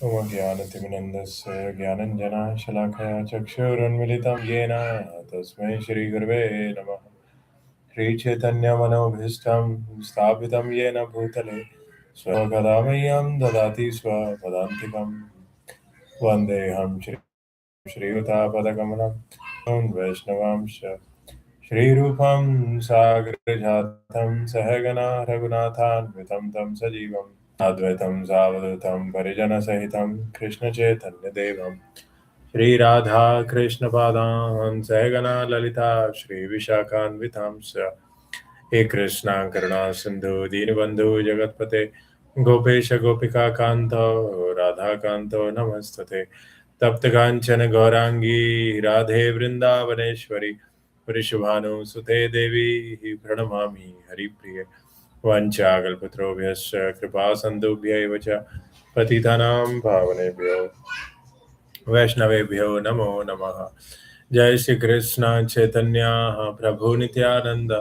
ज्ञानतिमिनन्दस्य ज्ञानञ्जनशलाकया चक्षुरुन्मिलितं येन तस्मै श्रीगुरवे नमः। श्रीचैतन्यमनोभीष्टं स्थापितं येन भूतले स्वकदा मह्यं ददाति स्वपदान्तिकं वन्देऽहं श्रीयुतापदकमलं वैष्णवांश श्रीरूपं साग्रजातं सहगना रघुनाथान्वितं तं सजीवम् अद्वैतं सावधूतं परिजनसहितं कृष्णचैतन्यदेवं श्रीराधा कृष्णपादां सहगना ललिता श्रीविशाखान्वितांश्च हे कृष्णा करुणा सिन्धु दीनबन्धु जगत्पते गोपेश गोपिका कान्तो राधाकान्तो नमस्तते तप्त काञ्चन गौराङ्गी राधे वृन्दावनेश्वरी वृषभानुसुते देवी प्रणमामि हरिप्रिये वञ्चाकल्पतरुभ्यश्च कृपासिन्धुभ्य एव च पतितानां पावनेभ्यो वैष्णवेभ्यो नमो नमः। जय श्री कृष्ण चैतन्य प्रभु नित्यानंद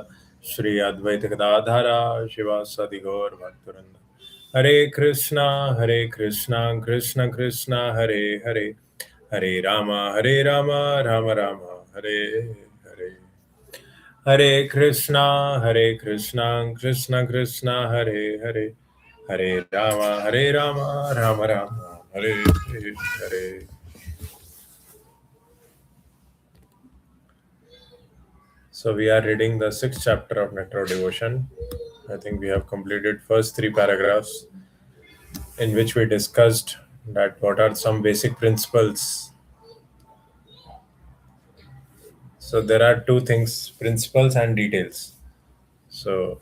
श्री अद्वैत गदाधरा शिवासादि गौर भक्तवृंद। हरे कृष्णा कृष्ण कृष्ण हरे हरे हरे राम राम राम हरे हरे। हरे Krishna Krishna Krishna Hare Hare Hare Ram Ram Ram Hare Hare. So we are reading the sixth chapter of Nectar Devotion. I think we have completed first three paragraphs in which we discussed that what are some basic principles. So there are two things, principles and details. So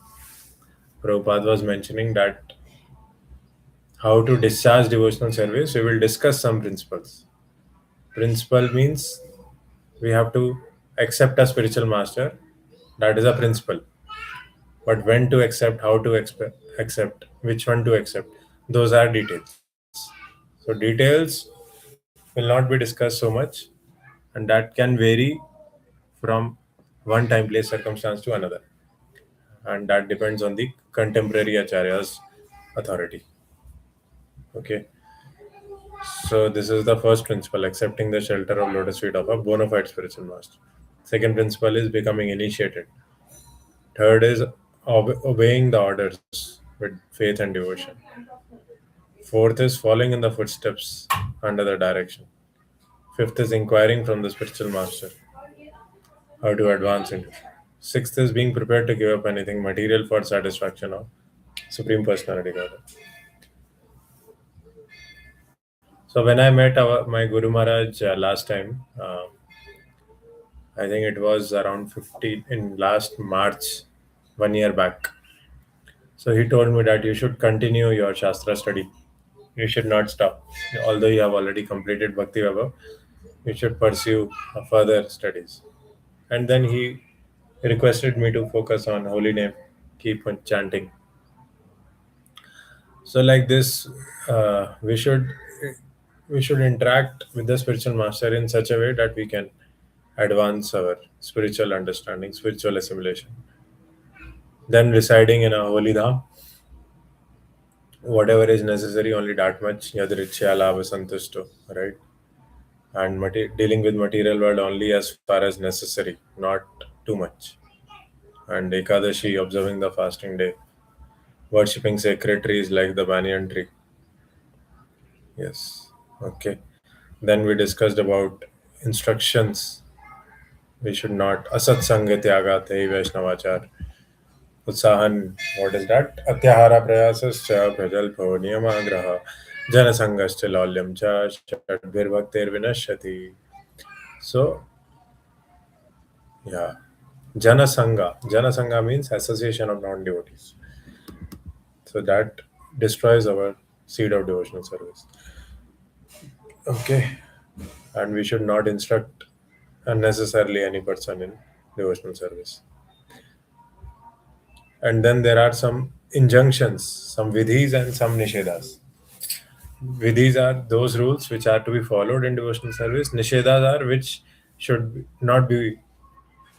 Prabhupada was mentioning that how to discharge devotional service, we will discuss some principles. Principle means we have to accept a spiritual master. That is a principle. But when to accept, how to accept, which one to accept, those are details. So details will not be discussed so much, and that can vary from one time, place, circumstance to another, and that depends on the contemporary acharya's authority. Okay, so this is the first principle: accepting the shelter of lotus feet of a bona fide spiritual master. Second principle is becoming initiated. Third is obeying the orders with faith and devotion. Fourth is following in the footsteps under the direction. Fifth is inquiring from the spiritual master how to advance into. Sixth is being prepared to give up anything material for satisfaction of Supreme Personality Godhead. So when I met my Guru Maharaj last time, I think it was around 50 in last March, 1 year back. So he told me that you should continue your Shastra study. You should not stop. Although you have already completed Bhakti Vaibhav, you should pursue further studies. And then he requested me to focus on holy name, keep on chanting. So like this, we should interact with the spiritual master in such a way that we can advance our spiritual understanding, spiritual assimilation. Then residing in a holy dham, whatever is necessary, only that much. Yadrichya labha santusto, right? And dealing with material world only as far as necessary, not too much. And Ekadashi, observing the fasting day, worshipping sacred trees like the banyan tree. Yes. Okay. Then we discussed about instructions. We should not asat sangha tyaga te vaishnavachar. Utsahan, what is that? Atyahara prayasascha prajalpo niyamagraha janasangascha laulyam cha shadbhir bhaktir vinashyati. So, yeah. Janasanga. Janasanga means association of non-devotees. So that destroys our seed of devotional service. Okay. And we should not instruct unnecessarily any person in devotional service. And then there are some injunctions, some vidhis and some nishedas. Vidhis are those rules which are to be followed in devotional service. Nishedas are which should not be.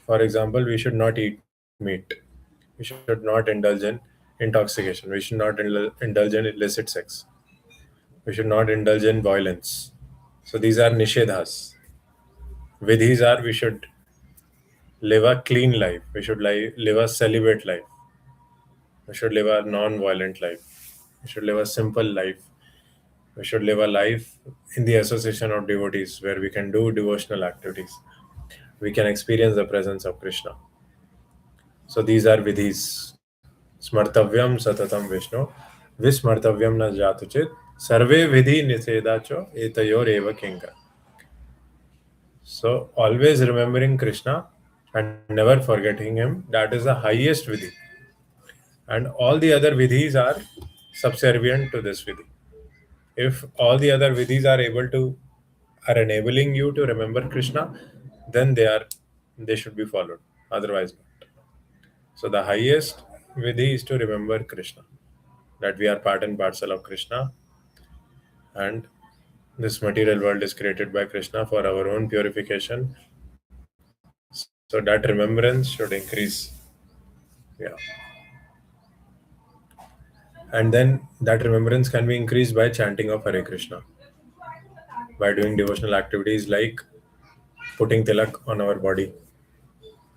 For example, we should not eat meat. We should not indulge in intoxication. We should not indulge in illicit sex. We should not indulge in violence. So these are nishedhas. Vidhis are we should live a clean life. We should live a celibate life. We should live a non-violent life. We should live a simple life. We should live a life in the association of devotees where we can do devotional activities. We can experience the presence of Krishna. So these are vidhis. Smartavyam satatam Vishnu. Vismartavyam na jatuchit. Sarve vidhi nisedacho etayor eva kinga. So always remembering Krishna and never forgetting him, that is the highest vidhi. And all the other vidhis are subservient to this vidhi. If all the other vidhis are enabling you to remember Krishna, then they should be followed. Otherwise not. So the highest vidhi is to remember Krishna, that we are part and parcel of Krishna, and this material world is created by Krishna for our own purification. So that remembrance should increase. Yeah. And then that remembrance can be increased by chanting of Hare Krishna, by doing devotional activities like putting tilak on our body,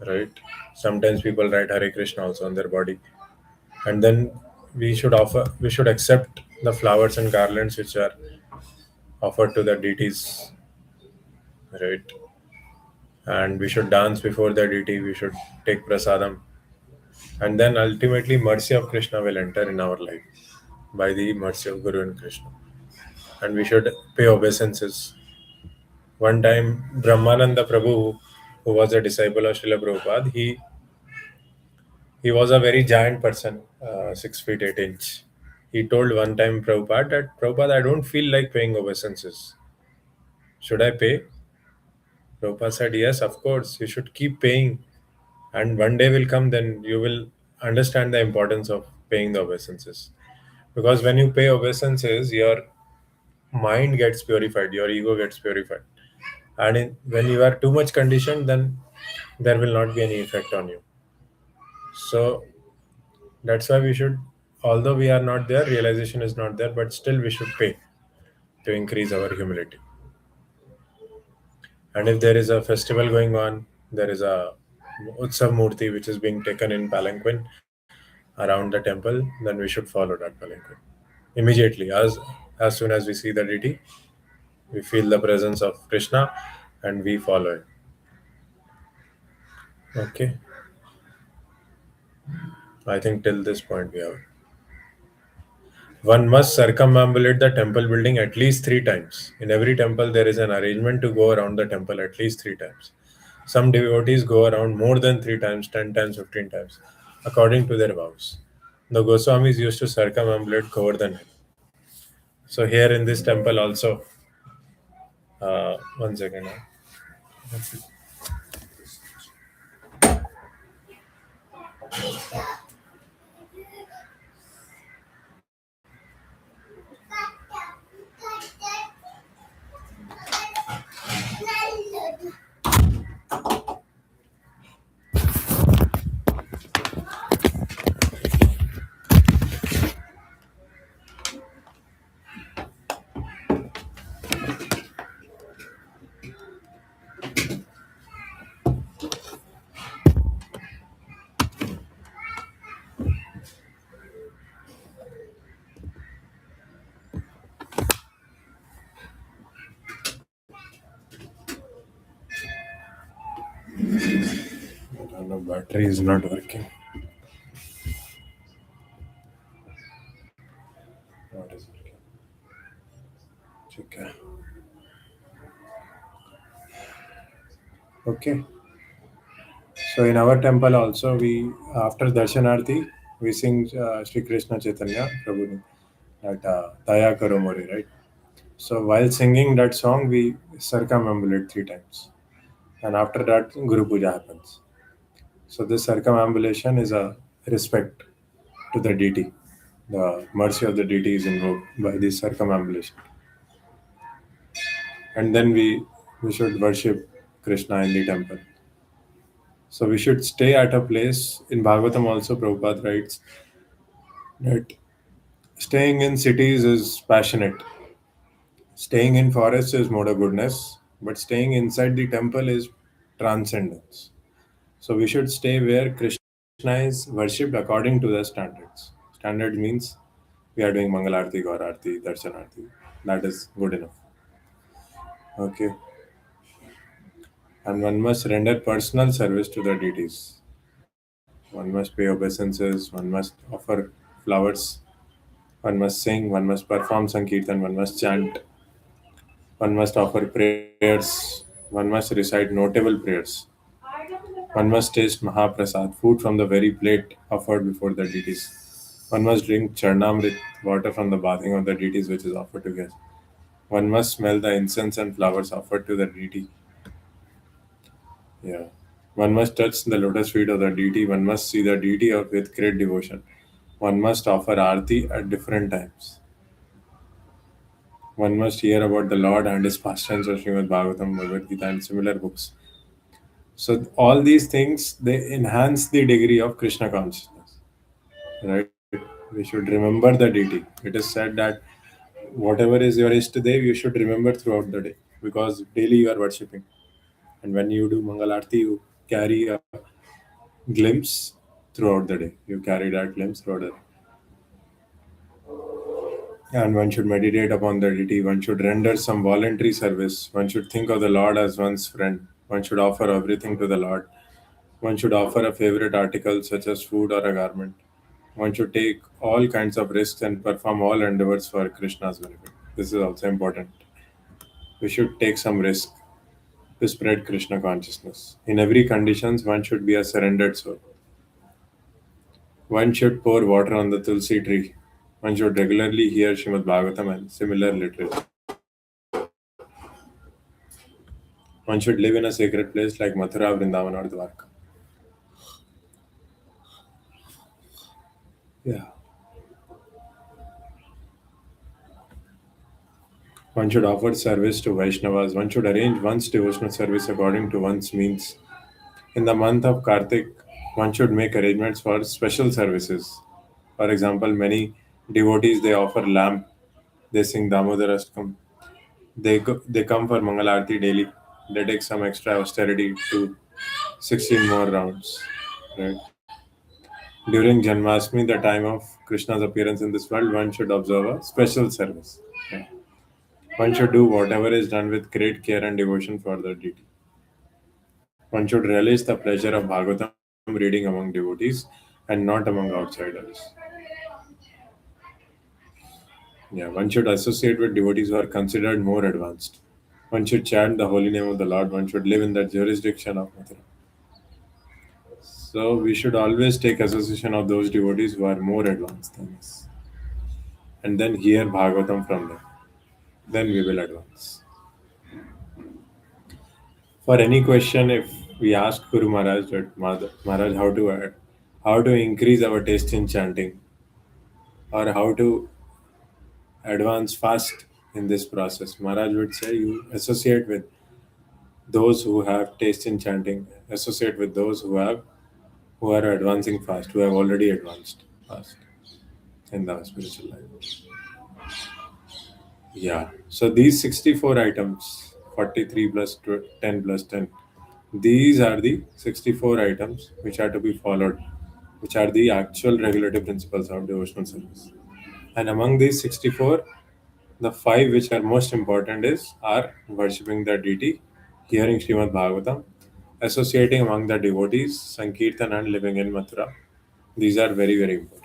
right? Sometimes people write Hare Krishna also on their body. And then we should accept the flowers and garlands which are offered to the deities, right? And we should dance before the deity, we should take prasadam. And then ultimately mercy of Krishna will enter in our life by the mercy of Guru and Krishna. And we should pay obeisances. One time, Brahmananda Prabhu, who was a disciple of Srila Prabhupada, he was a very giant person, 6 feet 8 inch. He told one time Prabhupada that Prabhupada, I don't feel like paying obeisances. Should I pay? Prabhupada said, yes, of course, you should keep paying. And one day will come, then you will understand the importance of paying the obeisances. Because when you pay obeisances, your mind gets purified, your ego gets purified. And when you are too much conditioned, then there will not be any effect on you. So that's why we should, although we are not there, realization is not there, but still we should pay to increase our humility. And if there is a festival going on, there is a Utsav Murti which is being taken in palanquin around the temple, then we should follow that palanquin immediately. As soon as we see the deity, we feel the presence of Krishna and we follow it. Okay, I think till this point we have. One must circumambulate the temple building at least 3 times. In every temple, there is an arrangement to go around the temple at least 3 times. Some devotees go around more than 3 times, 10 times, 15 times, according to their vows. The Goswamis used to circumambulate Govardhan Hill. So here in this temple also, one second. No, battery is not working. What is working? Okay. Okay. So in our temple also, we after Darshanarti, we sing Sri Krishna Chaitanya Prabhu, that Daya Karo More, right? So while singing that song, we circumambulate 3 times, and after that, Guru Puja happens. So this circumambulation is a respect to the deity. The mercy of the deity is invoked by this circumambulation, and then we should worship Krishna in the temple. So we should stay at a place. In Bhagavatam also, Prabhupada writes that staying in cities is passionate. Staying in forest is mode of goodness, but staying inside the temple is transcendence. So we should stay where Krishna is worshipped according to the standards. Standard means we are doing Mangal Arti, Gaur Arti, Darshan Arti. That is good enough. Okay. And one must render personal service to the deities. One must pay obeisances, one must offer flowers, one must sing, one must perform Sankirtan, one must chant, one must offer prayers, one must recite notable prayers, one must taste Mahaprasad, food from the very plate offered before the deities. One must drink Charnamrit, water from the bathing of the deities which is offered to guests. One must smell the incense and flowers offered to the deity. Yeah. One must touch the lotus feet of the deity. One must see the deity with great devotion. One must offer arti at different times. One must hear about the Lord and his pastimes of Srimad Bhagavatam, Bhagavad Gita, and similar books. So all these things they enhance the degree of Krishna consciousness. Right? We should remember the deity. It is said that whatever is your Ishtadev, you should remember throughout the day because daily you are worshipping. And when you do Mangal Arti, you carry a glimpse throughout the day. You carry that glimpse throughout the day. And one should meditate upon the deity. One should render some voluntary service. One should think of the Lord as one's friend. One should offer everything to the Lord. One should offer a favorite article such as food or a garment. One should take all kinds of risks and perform all endeavors for Krishna's benefit. This is also important. We should take some risk to spread Krishna consciousness. In every conditions, one should be a surrendered soul. One should pour water on the tulsi tree. One should regularly hear Srimad Bhagavatam and similar literature. One should live in a sacred place like Mathura, Vrindavan, or Dwarka. Yeah. One should offer service to Vaishnavas. One should arrange one's devotional service according to one's means. In the month of Kartik, one should make arrangements for special services. For example, many devotees they offer lamp, they sing Damodarastakam, they come for Mangal Aarti daily. They take some extra austerity to 16 more rounds. Right? During Janmashtami, the time of Krishna's appearance in this world, one should observe a special service. Yeah. One should do whatever is done with great care and devotion for the deity. One should relish the pleasure of Bhagavatam reading among devotees and not among outsiders. Yeah, one should associate with devotees who are considered more advanced. One should chant the holy name of the Lord. One should live in the jurisdiction of Mathura. So we should always take association of those devotees who are more advanced than us, and then hear Bhagavatam from them. Then we will advance. For any question, if we ask Guru Maharaj that Maharaj how to increase our taste in chanting or how to advance fast in this process, Maharaj would say you associate with those who have taste in chanting, associate with those who are advancing fast, who have already advanced fast in the spiritual life. Yeah. So these 64 items, 43 plus 10 plus 10, these are the 64 items which are to be followed, which are the actual regulative principles of devotional service. And among these 64, the five which are most important are worshipping the deity, hearing Srimad Bhagavatam, associating among the devotees, Sankirtan, and living in Mathura. These are very, very important.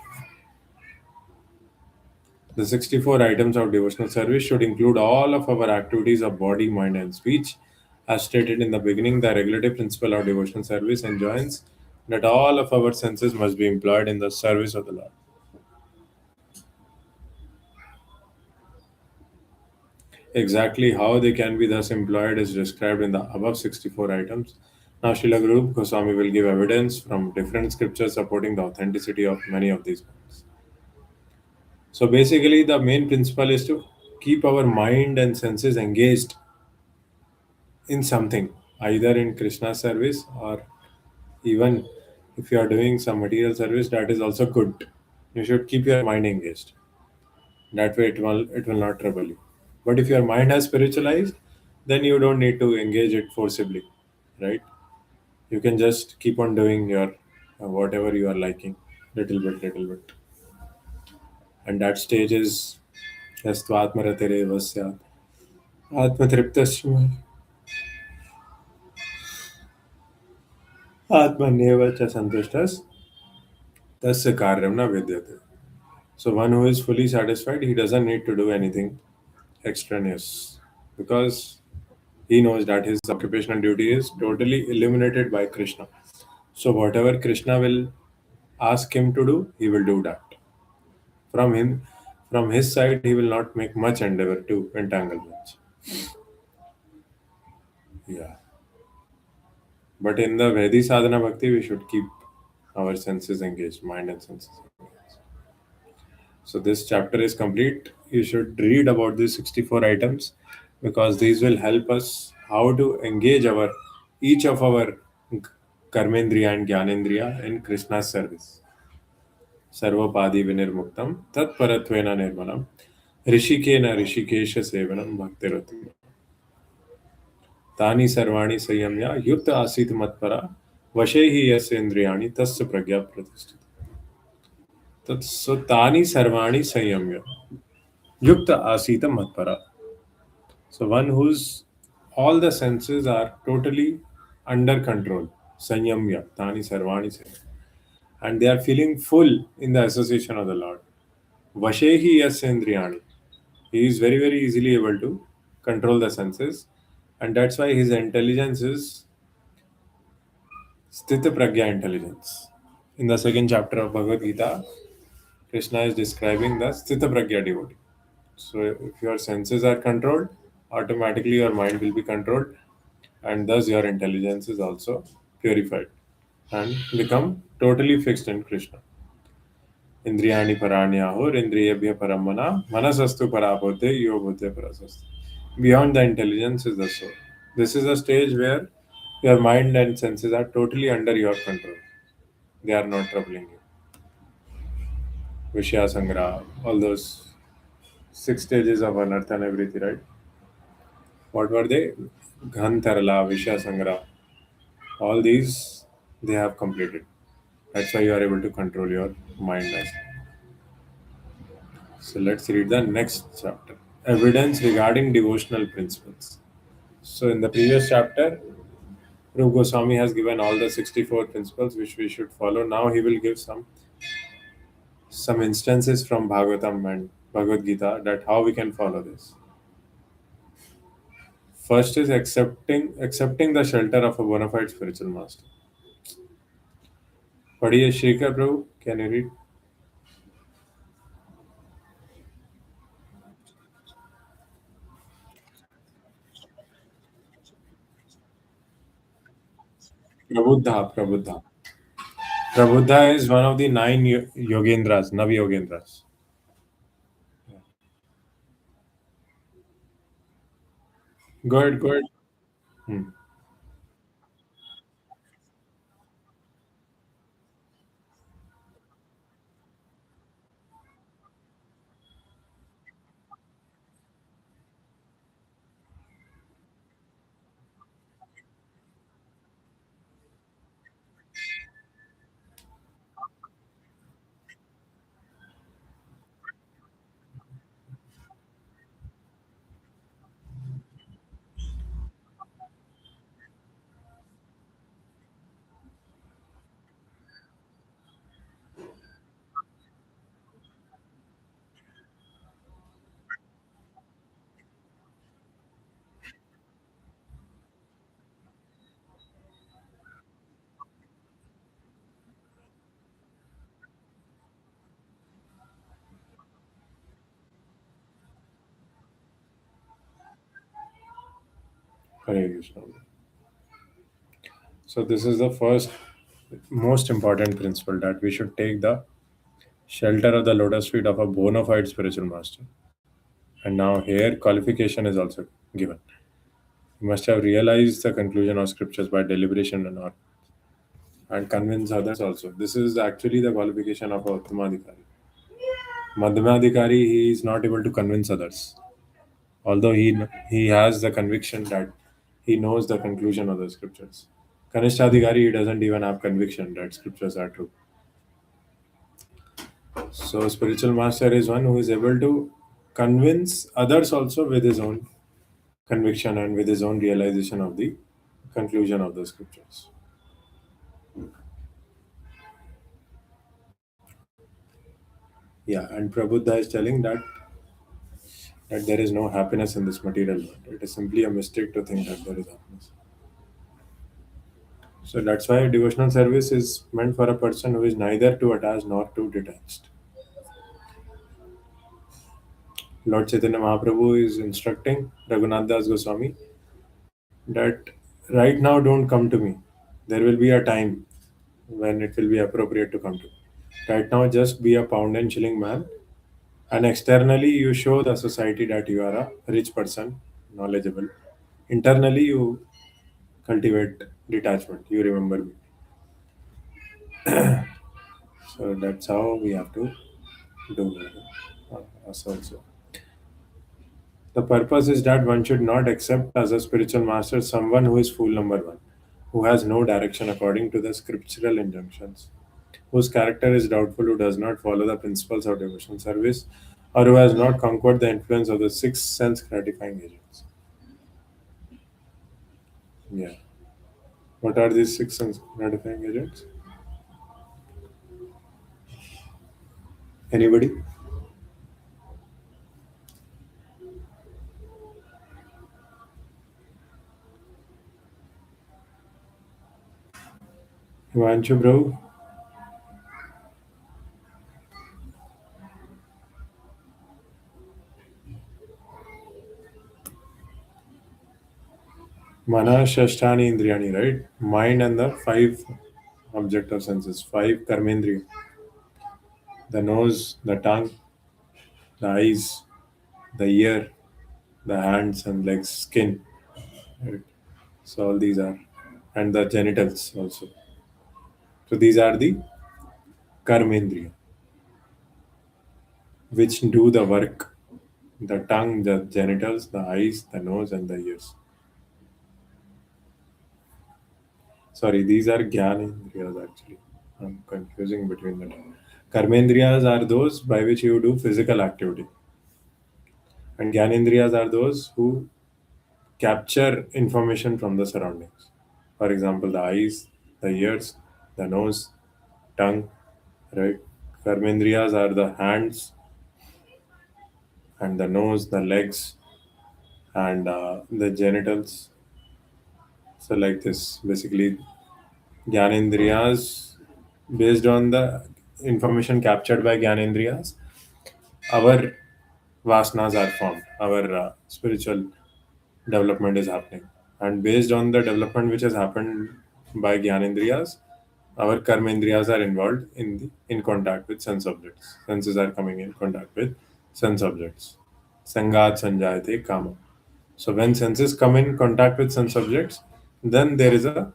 The 64 items of devotional service should include all of our activities of body, mind, and speech. As stated in the beginning, the regulative principle of devotional service enjoins that all of our senses must be employed in the service of the Lord. Exactly how they can be thus employed is described in the above 64 items. Now, Srila Guru Goswami will give evidence from different scriptures supporting the authenticity of many of these points. So, basically, the main principle is to keep our mind and senses engaged in something, either in Krishna service or even if you are doing some material service, that is also good. You should keep your mind engaged. That way, it will not trouble you. But if your mind has spiritualized, then you don't need to engage it forcibly, right? You can just keep on doing your whatever you are liking, little bit, and that stage is yastu atmarate vasya atmatriptasya atmaneva cha santushtas tasya karyam na vidyate. So one who is fully satisfied, he doesn't need to do anything extraneous because he knows that his occupational duty is totally eliminated by Krishna. So whatever Krishna will ask him to do, he will do that. From him, from his side, he will not make much endeavor to entangle much. Yeah. But in the Vedi sadhana bhakti, we should keep our senses engaged, mind and senses. So this chapter is complete. You should read about these 64 items because these will help us how to engage our each of our karmendriya and gyanendriya in Krishna's service. Sarvapadi vinirmuktam tat paratvena nirmanam rishikena rishikesha sevanam bhaktirotima तानि सर्वाणि संयम्य युक्त आसीत मत्परा वशे ही यस्य इंद्रियाणि तस्य प्रज्ञा प्रतिष्ठिता तत्सो तानि सर्वाणि संयम्य युक्त आसीत matpara. So one whose all the senses are totally under control, sanyamya, tani sarvani sanyam, and they are feeling full in the association of the Lord. Vashehi yasendriyani. He is very, very easily able to control the senses, and that's why his intelligence is sthita pragya intelligence. In the second chapter of Bhagavad Gita, Krishna is describing the sthita pragya devotee. So if your senses are controlled, automatically your mind will be controlled, and thus your intelligence is also purified and become totally fixed in Krishna. Indriyani paranyahur indriyabhya paramana manasastu parapote yobote parasastu. Beyond the intelligence is the soul. This is a stage where your mind and senses are totally under your control. They are not troubling you. Vishya Sangra, all those six stages of anartha and everything, right? What were they? Ghantarala, Vishya Sangra. All these they have completed. That's why you are able to control your mind as. So let's read the next chapter. Evidence regarding devotional principles. So in the previous chapter, Rup Goswami has given all the 64 principles which we should follow. Now he will give some instances from Bhagavatam and Bhagavad Gita that how we can follow this. First is accepting the shelter of a bona fide spiritual master. Padhiye Shrikar Prabhu, can you read? Prabuddha, Prabuddha. Prabuddha is one of the nine Yogendras, Navi Yogendras. Go ahead, go ahead. Hmm. Hare Krishna. So this is the first most important principle that we should take the shelter of the lotus feet of a bona fide spiritual master. And now here qualification is also given. You must have realized the conclusion of scriptures by deliberation and convince others also. This is actually the qualification of a Uttamadhikari. Madhyamadhikari, he is not able to convince others. although he has the conviction that he knows the conclusion of the scriptures. Kanishtadhikari, he doesn't even have conviction that scriptures are true. So spiritual master is one who is able to convince others also with his own conviction and with his own realization of the conclusion of the scriptures. Yeah, and Prabuddha is telling that there is no happiness in this material world. It is simply a mistake to think that there is happiness. So that's why devotional service is meant for a person who is neither too attached nor too detached. Lord Chaitanya Mahaprabhu is instructing Raghunath Das Goswami that right now don't come to me. There will be a time when it will be appropriate to come to me. Right now, just be a pound and shilling man, and externally, you show the society that you are a rich person, knowledgeable. Internally, you cultivate detachment. You remember me. So that's how we have to do us also. The purpose is that one should not accept as a spiritual master someone who is fool number one, who has no direction according to the scriptural injunctions, whose character is doubtful, who does not follow the principles of devotional service, or who has not conquered the influence of the six sense gratifying agents. Yeah. What are these six sense gratifying agents? Anybody? Himanshu bro? Mana Shashtani Indriyani, right? Mind and the five objective senses, five karmendriya, the nose, the tongue, the eyes, the ear, the hands and legs, skin. Right? So all these are, and the genitals also. So these are the karmendriya, which do the work. The tongue, the genitals, the eyes, the nose, and the ears. Sorry, these are Gyanendriyas actually. I'm confusing between the two. Karmendriyas are those by which you do physical activity, and Gyanendriyas are those who capture information from the surroundings. For example, the eyes, the ears, the nose, tongue, right? Karmendriyas are the hands and the nose, the legs, and the genitals. So, like this, basically, Gyanendriyas, based on the information captured by Gyanendriyas, our vasanas are formed, our spiritual development is happening. And based on the development which has happened by Gyanendriyas, our karmendriyas are involved in contact with sense objects. Senses are coming in contact with sense objects. Sangat sanjayate kama. So when senses come in contact with sense objects, then there is a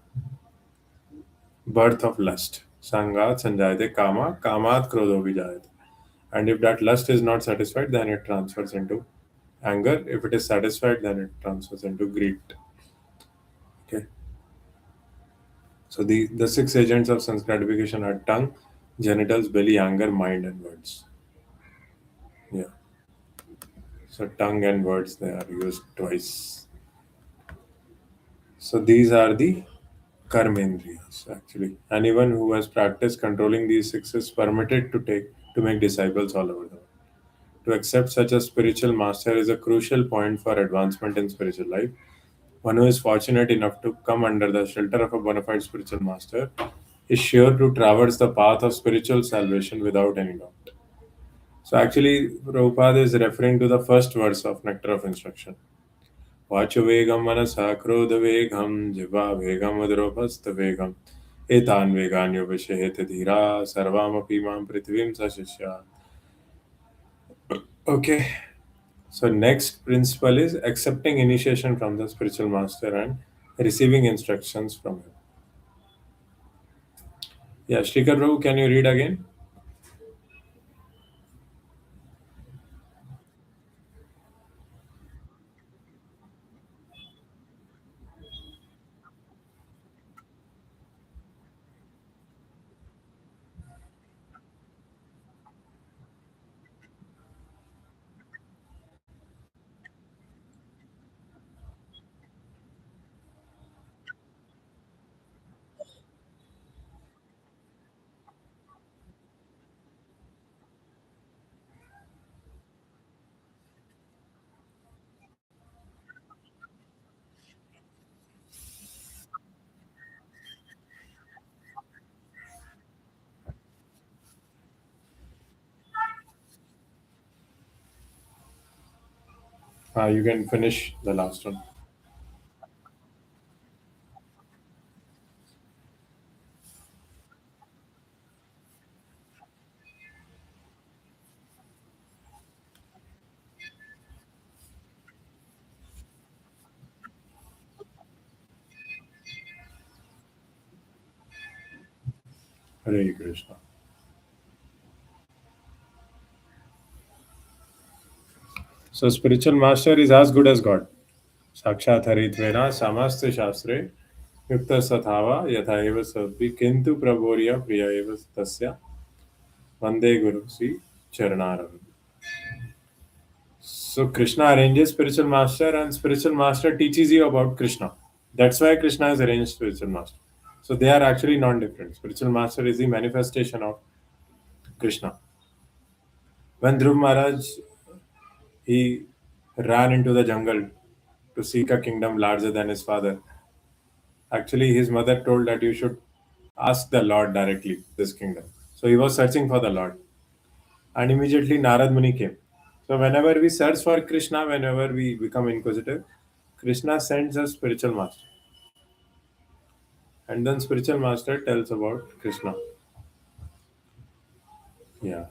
birth of lust. Sangat sanjayate kama, kamat krodho vijayate. And if that lust is not satisfied, then it transfers into anger. If it is satisfied, then it transfers into greed. Okay. So the six agents of sense gratification are tongue, genitals, belly, anger, mind, and words. Yeah. So tongue and words they are used twice. So these are the karmendriyas actually. Anyone who has practiced controlling these six is permitted to make disciples all over the world. To accept such a spiritual master is a crucial point for advancement in spiritual life. One who is fortunate enough to come under the shelter of a bona fide spiritual master is sure to traverse the path of spiritual salvation without any doubt. So actually, Prabhupada is referring to the first verse of Nectar of Instruction. Vachuvegam manasa krodhavegam jiva vegam udropasthavegam etan veganyo vishehete dhira sarvam apimam prithvim sashishya. Okay. So next principle is accepting initiation from the spiritual master and receiving instructions from him. Yeah, Shrikar Prabhu, can you read again? You can finish the last one. Hare Krishna. So spiritual master is as good as God. Sakshat haritvena samaste shastre yukta sathava yatha eva sabhi kintu prabhorya priya eva tasya vande guru si charanaram. So Krishna arranges spiritual master and spiritual master teaches you about Krishna. That's why Krishna has arranged spiritual master. So they are actually non-different. Spiritual master is the manifestation of Krishna. When Dhruv Maharaj he ran into the jungle to seek a kingdom larger than his father, actually his mother told that you should ask the Lord directly this kingdom. So he was searching for the Lord, and immediately Narad Muni came. So whenever we search for Krishna, whenever we become inquisitive, Krishna sends us spiritual master, and then spiritual master tells about Krishna. Yeah.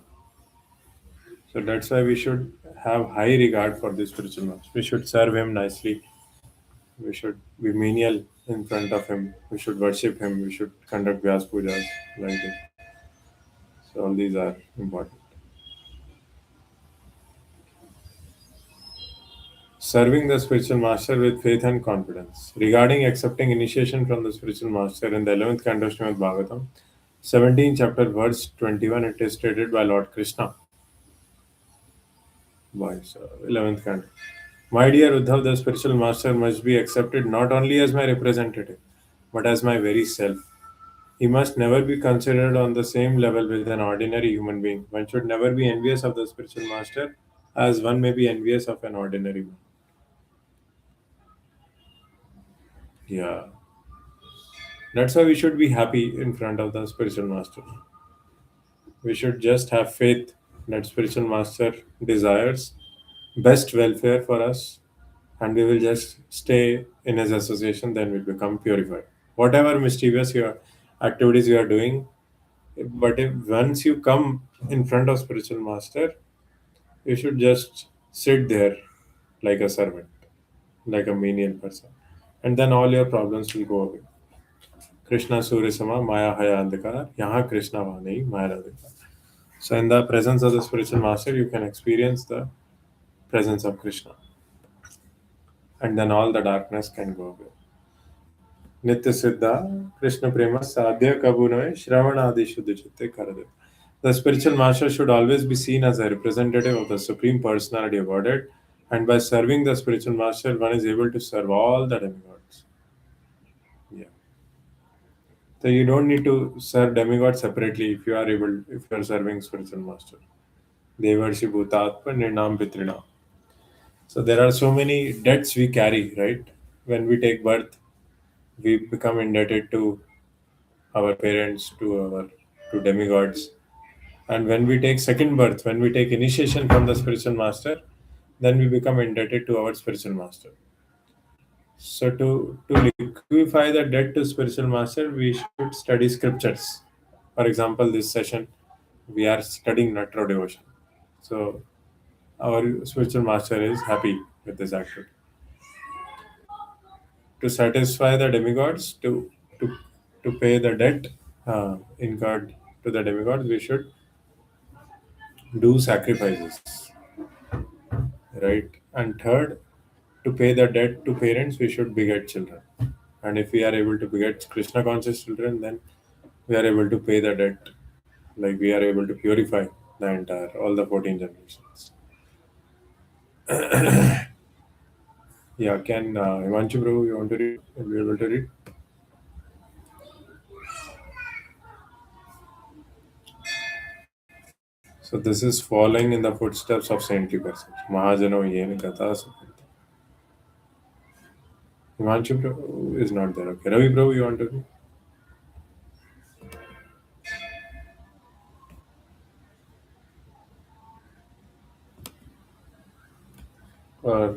So that's why we should have high regard for the spiritual master. We should serve him nicely. We should be menial in front of him. We should worship him. We should conduct Vyas pujas like this. So all these are important. Serving the spiritual master with faith and confidence. Regarding accepting initiation from the spiritual master in the 11th canto of Srimad Bhagavatam, 17th chapter, verse 21, it is stated by Lord Krishna. By 11th canto. My dear Uddhav, the spiritual master must be accepted not only as my representative, but as my very self. He must never be considered on the same level with an ordinary human being. One should never be envious of the spiritual master as one may be envious of an ordinary man. Yeah. That's why we should be happy in front of the spiritual master. We should just have faith that spiritual master desires best welfare for us, and we will just stay in his association, then we become purified. Whatever mischievous your activities you are doing, but if once you come in front of spiritual master, you should just sit there like a servant, like a menial person, and then all your problems will go away. Krishna Surya Sama Maya Haya Andhakar, Yaha Krishna Vani Maya Andhakar. So in the presence of the spiritual master, you can experience the presence of Krishna, and then all the darkness can go away. Nitya Siddha, Krishna Prema Sadhya Kabunaya Shravana Adi Shuddha Chitte Karade. The spiritual master should always be seen as a representative of the Supreme Personality of Godhead, and by serving the spiritual master, one is able to serve all the demigods. Yeah. So you don't need to serve demigods separately if you are serving spiritual master. Devarshi Bhutatma Nirnam Pitrina. So there are so many debts we carry, right? When we take birth, we become indebted to our parents, to demigods. And when we take second birth, when we take initiation from the spiritual master, then we become indebted to our spiritual master. So to liquefy the debt to spiritual master, we should study scriptures. For example, this session we are studying Nectar devotion. So our spiritual master is happy with this activity. To satisfy the demigods, to to pay the debt incurred to the demigods, we should do sacrifices, right? And third, to pay the debt to parents, we should beget children. And if we are able to beget Krishna conscious children, then we are able to pay the debt. Like we are able to purify the entire all the 14 generations. Yeah, can Himanshu Prabhu, you want to read? Will you be able to read? So this is following in the footsteps of saintly persons. Mahajano yen gata sapanta. Himanshu Prabhu is not there. Okay, Ravi Prabhu, you want to read? Or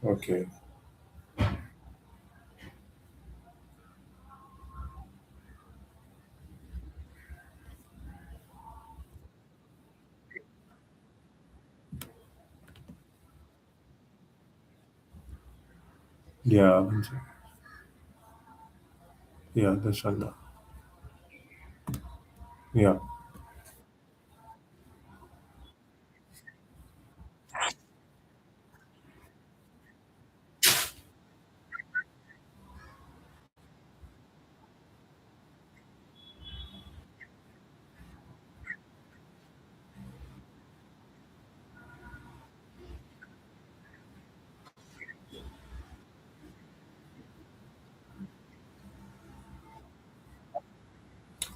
Okay. Yeah. Yeah, that's Allah. Yeah.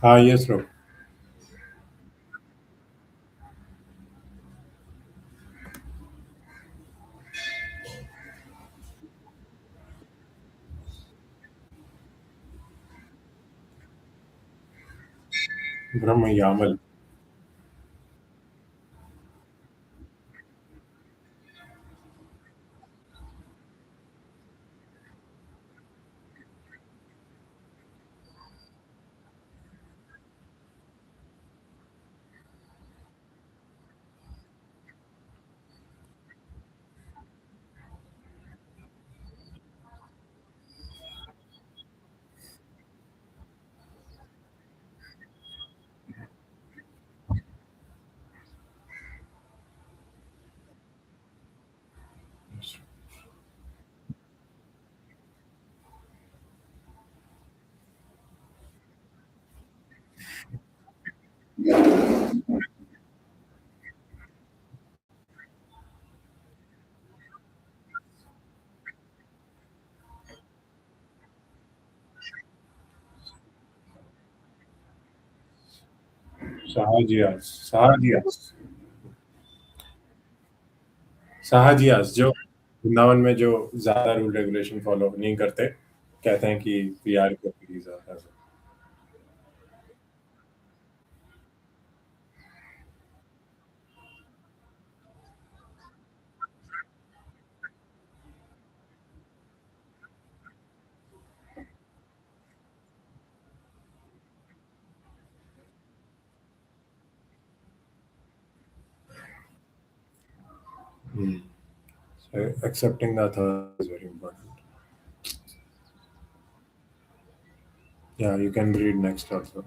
Ah, yes, bro. Brahma Yamal. Sahajias. Sahajias. साहजियास जो वृंदावन में जो ज्यादा rule regulation follow नहीं करते, कहते हैं कि we are so accepting the author is very important. Yeah, you can read next also.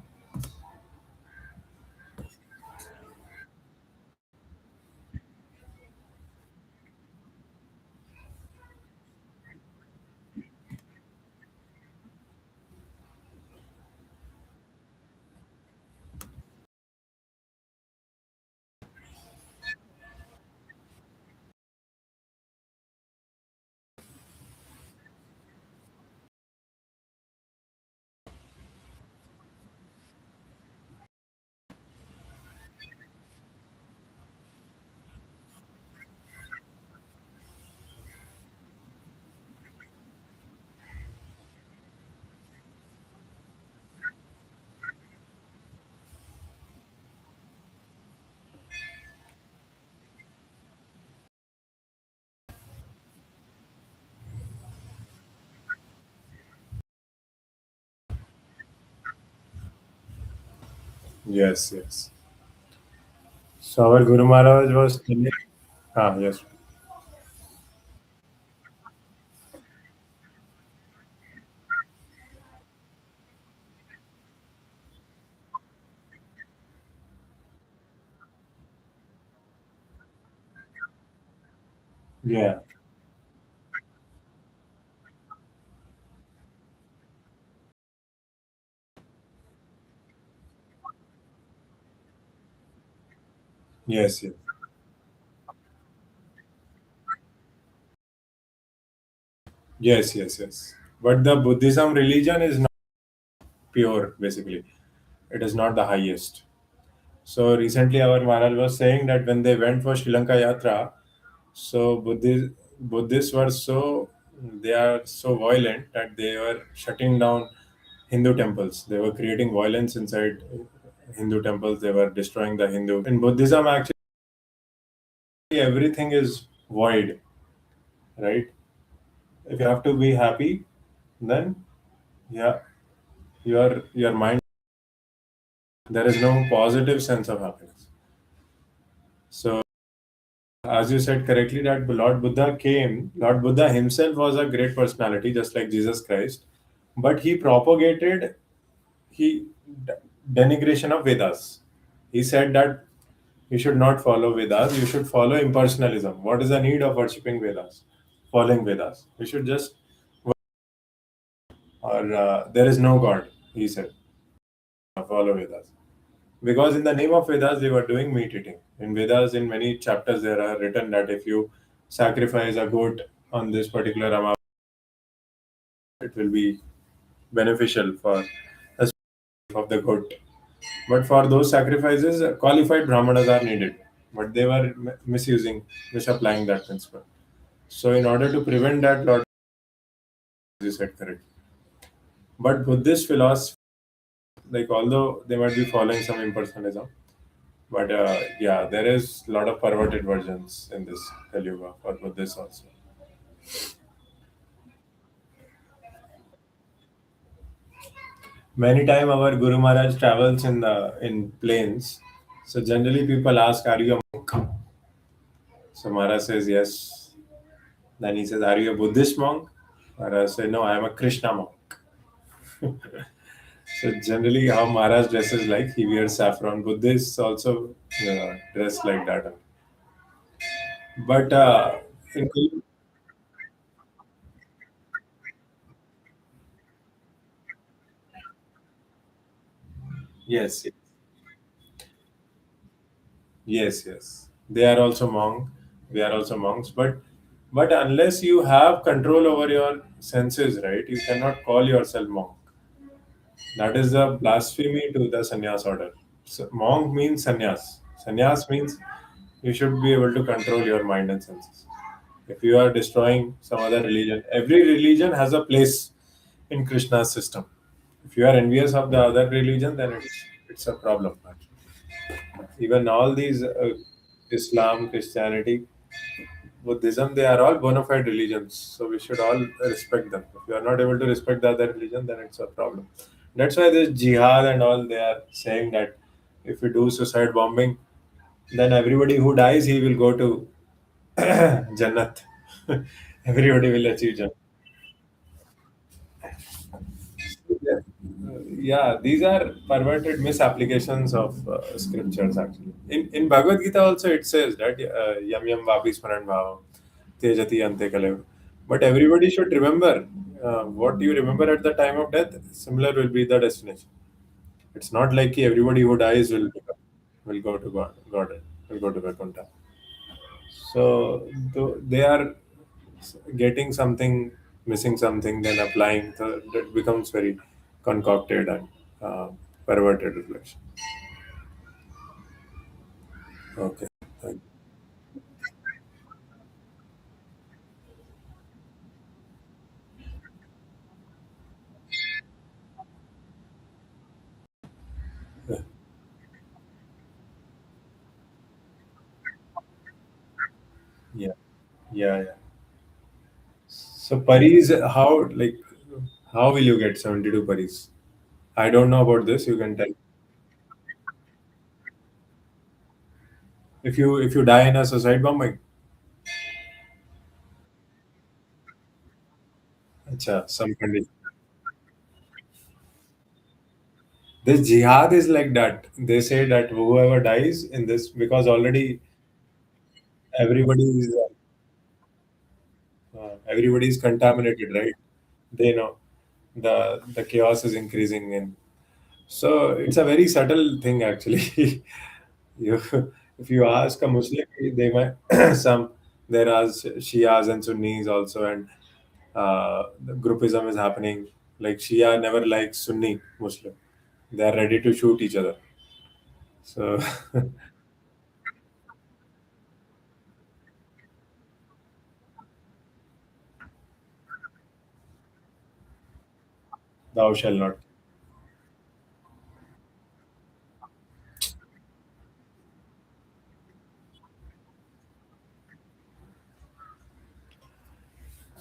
Yes, yes. So our Guru Maharaj was telling, ah, yes, yeah, yes, yes, yes, yes, yes. But the Buddhism religion is not pure, basically. It is not the highest. So recently, our Maharaj was saying that when they went for Sri Lanka Yatra, so Buddhists were so they are so violent that they were shutting down Hindu temples. They were creating violence inside Hindu temples. They were destroying the Hindu. In Buddhism, actually, everything is void, right? If you have to be happy, then yeah, your mind, there is no positive sense of happiness. So as you said correctly, that Lord Buddha himself was a great personality, just like Jesus Christ, but he propagated he d- denigration of Vedas. He said that you should not follow Vedas, you should follow impersonalism. What is the need of worshipping Vedas? Following Vedas. You should just, or there is no God, he said, follow Vedas. Because in the name of Vedas, they were doing meat eating. In Vedas, in many chapters, there are written that if you sacrifice a goat on this particular amount, it will be beneficial for the of the goat. But for those sacrifices, qualified brahmanas are needed. But they were misusing, misapplying that principle. So, in order to prevent that, Lord, as you said correct. But Buddhist philosophy, like although they might be following some impersonalism, but yeah, there is a lot of perverted versions in this Kali Yuga for Buddhists also. Many time our Guru Maharaj travels in planes. So generally people ask, "Are you a monk?" So Maharaj says yes. Then he says, "Are you a Buddhist monk?" Maharaj says, "No, I am a Krishna monk." So generally, how Maharaj dresses like he wears saffron. Buddhists also dress like that. But in, yes, yes, yes, they are also monk. They are also monks. But unless you have control over your senses, right, you cannot call yourself monk. That is a blasphemy to the sannyas order. So, monk means sannyas. Sannyas means you should be able to control your mind and senses. If you are destroying some other religion, every religion has a place in Krishna's system. If you are envious of the other religion, then it's a problem. Even all these Islam, Christianity, Buddhism, they are all bona fide religions. So we should all respect them. If you are not able to respect the other religion, then it's a problem. That's why this jihad and all, they are saying that if we do suicide bombing, then everybody who dies, he will go to Jannat. Everybody will achieve Jannat. Yeah. Yeah, these are perverted misapplications of scriptures actually. In Bhagavad Gita also it says that yam yam vapi smaran bhava tejati ante kalev. But everybody should remember what you remember at the time of death, similar will be the destination. It's not like everybody who dies will go to God, will go to Vaikuntha. So they are getting something, missing something, then applying. So that becomes very concocted and uh, perverted reflection. Okay. Thank you. Yeah. Yeah. Yeah. So Paris, how will you get 72 Paris? I don't know about this. You can tell. If you die in a suicide bombing, acha, some condition. This jihad is like that. They say that whoever dies in this, because already everybody is everybody is contaminated, right? They know the chaos is increasing, and so it's a very subtle thing actually. you if you ask a Muslim, they might some there are Shias and Sunnis also, and the groupism is happening. Like Shia never likes Sunni Muslim. They are ready to shoot each other. So thou shall not.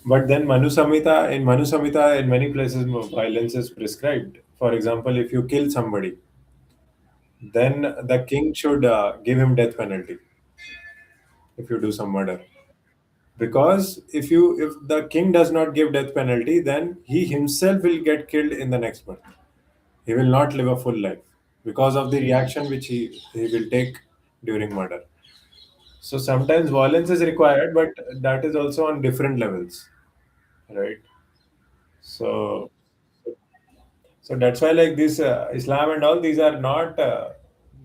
But then Manu Samhita, in many places, violence is prescribed. For example, if you kill somebody, then the king should give him death penalty if you do some murder. Because if the king does not give death penalty, then he himself will get killed in the next birth. He will not live a full life because of the reaction which he will take during murder. So sometimes violence is required, but that is also on different levels, right? So so that's why like this Islam and all these are not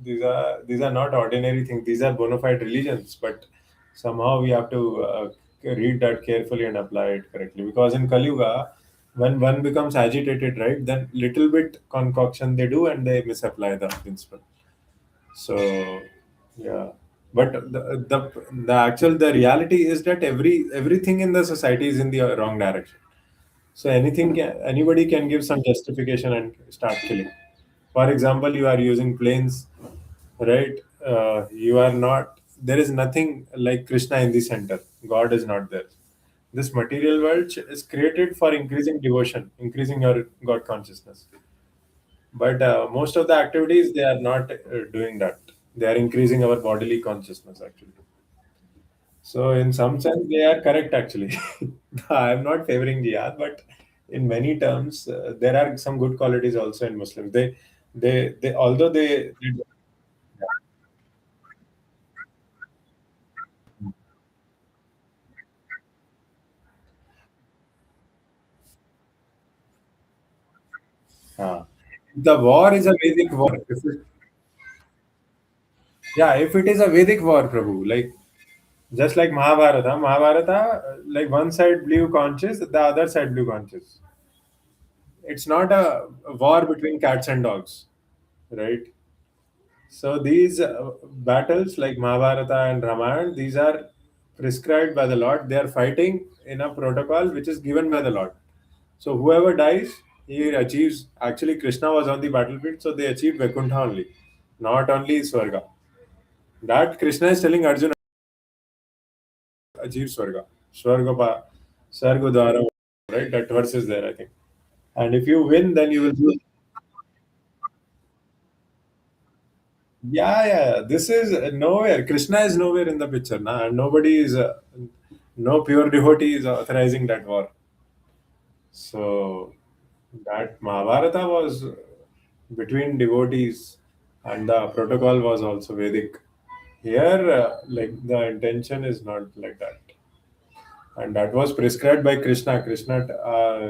these are not ordinary things. These are bona fide religions, but somehow we have to read that carefully and apply it correctly. Because in Kali Yuga, when one becomes agitated, right, then little bit concoction they do and they misapply the principle. So yeah, but the reality is that everything in the society is in the wrong direction. So anybody can give some justification and start killing. For example, you are using planes, right? You are not. There is nothing like Krishna in the center. God is not there. This material world is created for increasing devotion, increasing your God consciousness. But most of the activities they are not doing that. They are increasing our bodily consciousness actually. So in some sense, they are correct actually. I am not favoring jihad, but in many terms, there are some good qualities also in Muslims. They although they uh, the war is a Vedic war. Yeah, if it is a Vedic war, Prabhu, like just like Mahabharata, like one side blew conscious, the other side blew conscious. It's not a war between cats and dogs, right? So these battles like Mahabharata and Ramayana, these are prescribed by the Lord. They are fighting in a protocol which is given by the Lord. So whoever dies, he achieves. Actually, Krishna was on the battlefield, so they achieved Vaikuntha only, not only Swarga. That Krishna is telling Arjuna, achieve Swarga. Swarga pa, Sarga Dwara, right? That verse is there, I think. And if you win, then you will do. Yeah, yeah. This is nowhere. Krishna is nowhere in the picture, nah? And nobody is, no pure devotee is authorizing that war. So that Mahabharata was between devotees, and the protocol was also Vedic. Here, like the intention is not like that, and that was prescribed by Krishna. Krishna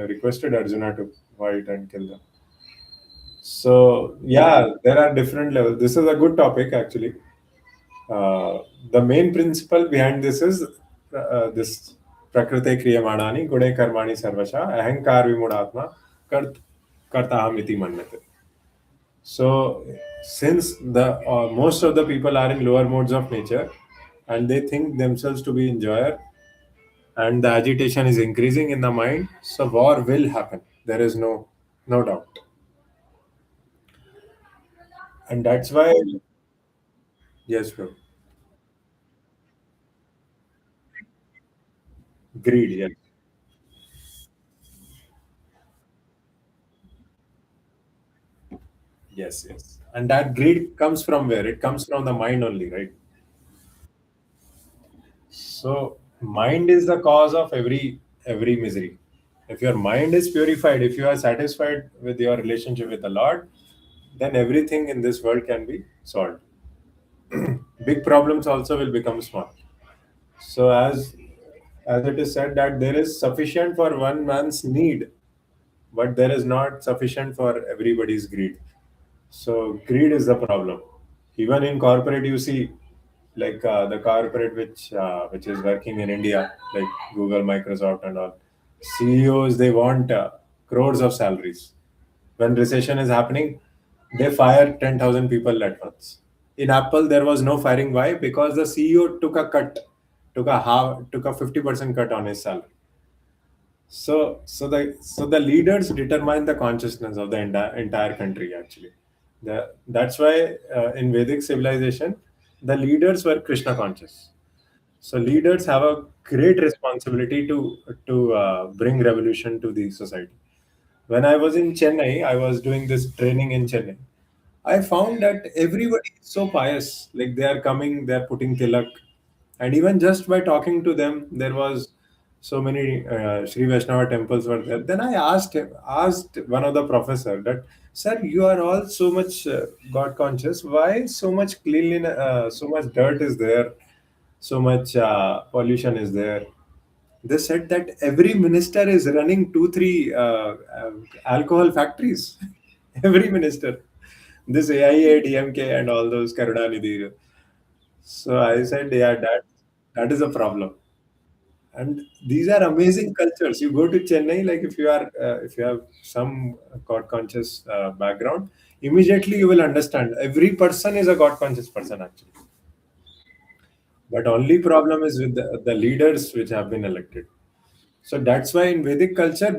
requested Arjuna to fight and kill them. So yeah, there are different levels. This is a good topic actually. The main principle behind this is this prakrite kriyamanani gude karmani sarvasha ahankar vimudatma kart kartahamiti manyate. So since the most of the people are in lower modes of nature and they think themselves to be enjoyer and the agitation is increasing in the mind, so war will happen. There is no doubt, and that's why yes, bro. Greed, yes. Yes, yes. And that greed comes from where? It comes from the mind only, right? So mind is the cause of every misery. If your mind is purified, if you are satisfied with your relationship with the Lord, then everything in this world can be solved. Big problems also will become small. So as it is said that there is sufficient for one man's need, but there is not sufficient for everybody's greed. So greed is the problem. Even in corporate, you see, like the corporate which is working in India, like Google, Microsoft, and all. CEOs they want crores of salaries. When recession is happening, they fire 10,000 people at once. In Apple, there was no firing. Why? Because the CEO took a cut, took a 50% cut on his salary. So the leaders determine the consciousness of the entire country actually. That's why in Vedic civilization the leaders were Krishna conscious. So leaders have a great responsibility to bring revolution to the society. When I was in Chennai, I was doing this training in Chennai. I found that everybody is so pious. Like they are coming, they are putting tilak, and even just by talking to them, there was so many Sri Vaishnava temples were there. Then I asked one of the professor that, sir, you are all so much God conscious. Why so much cleanliness, so much dirt is there, so much pollution is there? They said that every minister is running two, three alcohol factories. Every minister, this AIA, DMK, and all those Karunanidhi. So I said, yeah, that is a problem. And these are amazing cultures. You go to Chennai, like if you have some God conscious background, immediately you will understand. Every person is a God conscious person actually. But only problem is with the leaders which have been elected. So that's why in Vedic culture,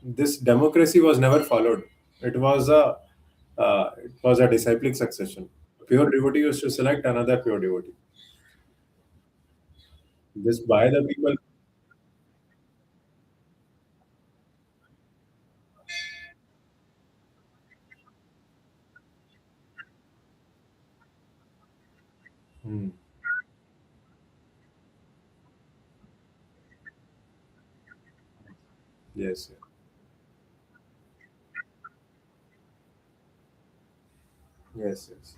this democracy was never followed. It was a disciplic succession. Pure devotee used to select another pure devotee. This by the people. Hmm. Yes, yes, yes.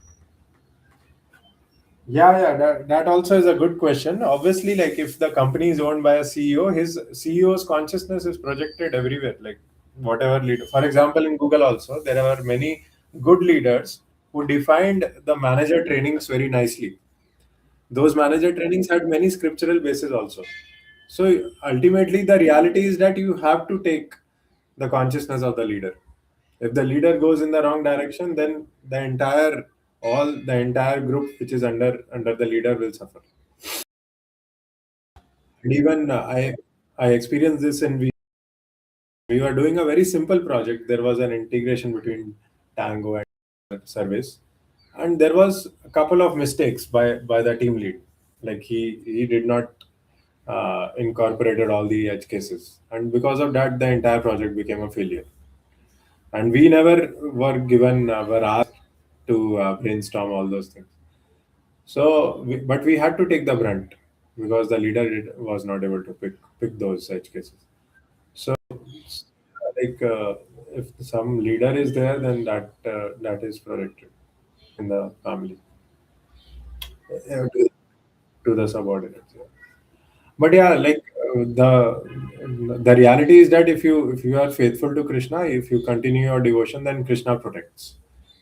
Yeah, yeah, that also is a good question. Obviously, like if the company is owned by a CEO, his CEO's consciousness is projected everywhere. Like whatever leader, for example, in Google also, there are many good leaders who defined the manager trainings very nicely. Those manager trainings had many scriptural bases also. So ultimately, the reality is that you have to take the consciousness of the leader. If the leader goes in the wrong direction, then the entire group which is under the leader will suffer. And even I experienced this, and we were doing a very simple project. There was an integration between Tango and service, and there was a couple of mistakes by the team lead. Like he did not incorporated all the edge cases, and because of that, the entire project became a failure. And we never were asked to brainstorm all those things. So, but we had to take the brunt because the leader was not able to pick those edge cases. So, like if some leader is there, then that is protected in the family to the subordinates. Yeah. But yeah, like the reality is that if you are faithful to Krishna, if you continue your devotion, then Krishna protects.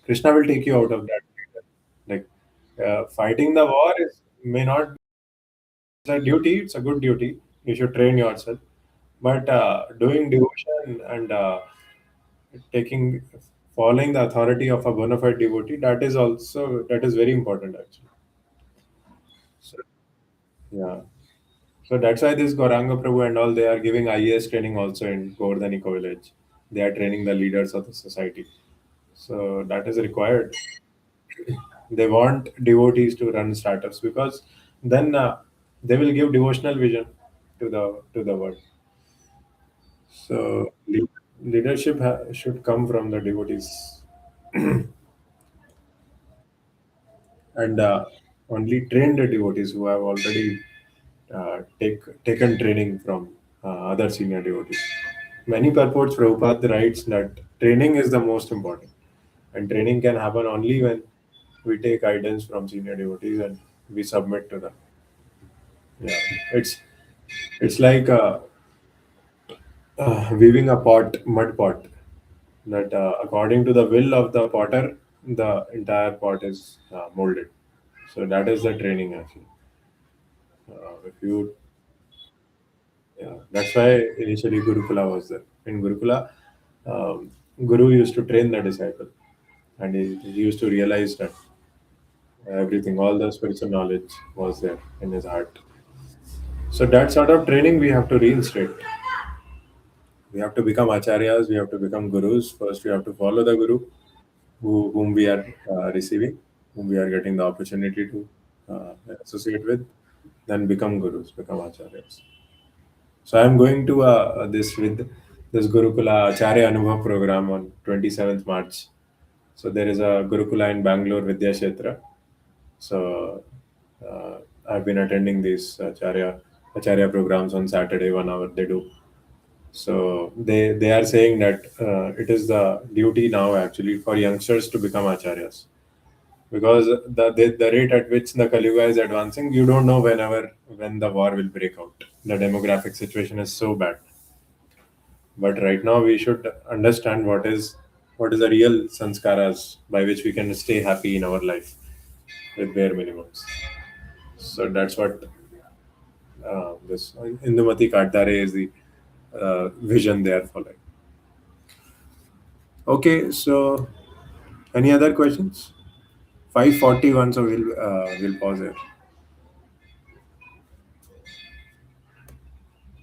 Krishna will take you out of that. Like fighting the war is may not be a duty; it's a good duty. You should train yourself. But doing devotion and taking following the authority of a bona fide devotee, that is very important actually. So yeah. So that's why this Gauranga Prabhu and all they are giving IAS training also in Govardhani College. They are training the leaders of the society. So that is required. They want devotees to run startups because then they will give devotional vision to the world. So leadership should come from the devotees, and only trained devotees who have already taken training from other senior devotees. Many purports Prabhupada writes that training is the most important, and training can happen only when we take guidance from senior devotees and we submit to them. Yeah, it's like weaving a mud pot. That according to the will of the potter, the entire pot is molded. So that is the training actually. If you Yeah, that's why initially Gurukula was there. In Gurukula, Guru used to train the disciple, and he used to realize that everything, all the spiritual knowledge was there in his heart. So that sort of training we have to reinstate. We have to become acharyas. We have to become gurus. First, we have to follow the guru whom we are receiving, whom we are getting the opportunity to associate with. then become gurus, become acharyas. So I'm going to this with this Gurukula Acharya Anubhav program on 27th March. So there is a Gurukula in Bangalore Vidya Kshetra. So uh, I've been attending these Acharya programs on Saturday, 1 hour they do. So they are saying that it is the duty now actually for youngsters to become acharyas, because the rate at which the Kali Yuga is advancing, you don't know when the war will break out. The demographic situation is so bad. But right now we should understand what is the real sanskaras by which we can stay happy in our life with bare minimums. So that's what this Indumati Katdare is the vision they are following. Okay, so any other questions? 5:41, so we'll pause here.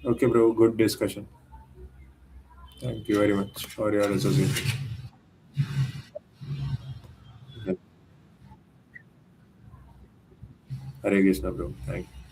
Okay, bro. Good discussion. Thank you very much for your association. Yeah. Hare Krishna, bro. Thank you.